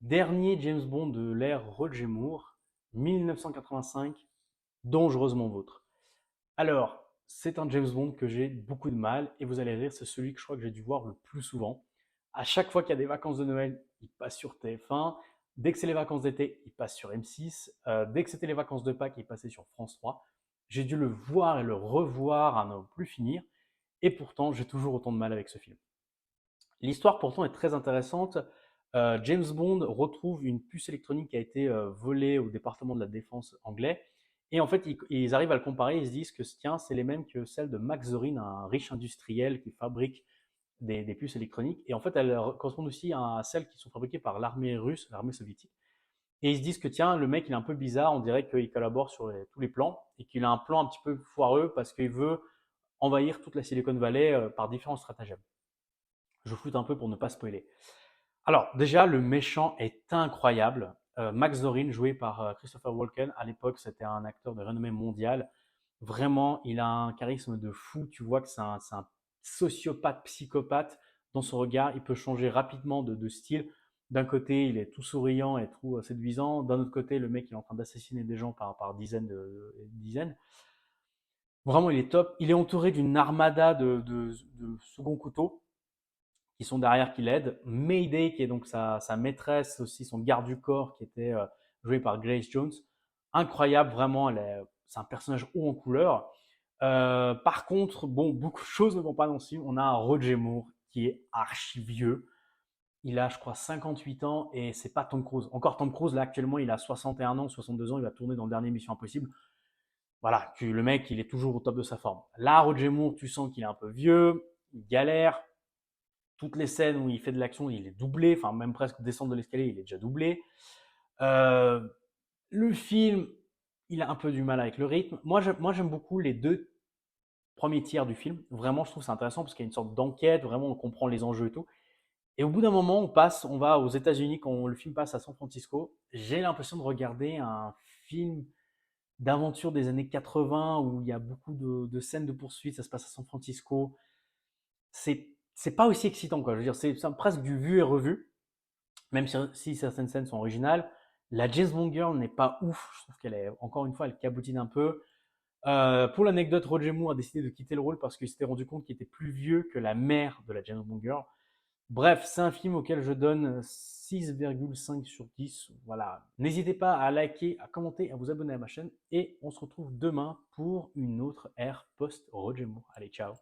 Dernier James Bond de l'ère Roger Moore, 1985, Dangereusement vôtre. Alors, c'est un James Bond que j'ai beaucoup de mal, et vous allez rire, c'est celui que je crois que j'ai dû voir le plus souvent. À chaque fois qu'il y a des vacances de Noël, il passe sur TF1. Dès que c'est les vacances d'été, il passe sur M6. Dès que c'était les vacances de Pâques, il passait sur France 3. J'ai dû le voir et le revoir à ne plus finir, et pourtant, j'ai toujours autant de mal avec ce film. L'histoire pourtant est très intéressante. James Bond retrouve une puce électronique qui a été volée au département de la défense anglais. Et en fait, ils arrivent à le comparer. Ils se disent que tiens, c'est les mêmes que celle de Max Zorin, un riche industriel qui fabrique des puces électroniques. Et en fait, elles correspondent aussi à celles qui sont fabriquées par l'armée russe, l'armée soviétique. Et ils se disent que tiens, le mec, il est un peu bizarre. On dirait qu'il collabore sur tous les plans et qu'il a un plan un petit peu foireux parce qu'il veut envahir toute la Silicon Valley par différents stratagèmes. Je floute un peu pour ne pas spoiler. Alors, déjà, le méchant est incroyable. Max Zorin, joué par Christopher Walken, à l'époque, c'était un acteur de renommée mondiale. Vraiment, il a un charisme de fou. Tu vois que c'est un sociopathe, psychopathe. Dans son regard, il peut changer rapidement de style. D'un côté, il est tout souriant et tout séduisant. D'un autre côté, le mec, il est en train d'assassiner des gens par dizaines dizaines. Vraiment, il est top. Il est entouré d'une armada de second couteau qui sont derrière, qui l'aident. Mayday, qui est donc sa maîtresse, aussi son garde du corps, qui était joué par Grace Jones. Incroyable, vraiment, c'est un personnage haut en couleur. Par contre, bon, beaucoup de choses ne vont pas dans ce film. On a un Roger Moore qui est archi vieux. Il a, je crois, 58 ans et c'est pas Tom Cruise. Encore Tom Cruise, là, actuellement, il a 61 ans, 62 ans. Il va tourner dans le dernier Mission Impossible. Voilà, le mec, il est toujours au top de sa forme. Là, Roger Moore, tu sens qu'il est un peu vieux, il galère, toutes les scènes où il fait de l'action, il est doublé, enfin même presque descendre de l'escalier, il est déjà doublé. Euh, le film, il a un peu du mal avec le rythme. Moi j'aime beaucoup les deux premiers tiers du film. Vraiment, je trouve c'est intéressant parce qu'il y a une sorte d'enquête, vraiment on comprend les enjeux et tout. Et au bout d'un moment, on va aux États-Unis quand le film passe à San Francisco. J'ai l'impression de regarder un film d'aventure des années 80 où il y a beaucoup de scènes de poursuite, ça se passe à San Francisco. C'est pas aussi excitant, quoi. Je veux dire, c'est presque du vu et revu, même si certaines scènes sont originales. La James Bond Girl n'est pas ouf. Je trouve qu'elle est, encore une fois, elle cabotine un peu. Pour l'anecdote, Roger Moore a décidé de quitter le rôle parce qu'il s'était rendu compte qu'il était plus vieux que la mère de la James Bond Girl. Bref, c'est un film auquel je donne 6,5 sur 10. Voilà. N'hésitez pas à liker, à commenter, à vous abonner à ma chaîne. Et on se retrouve demain pour une autre ère post-Roger Moore. Allez, ciao.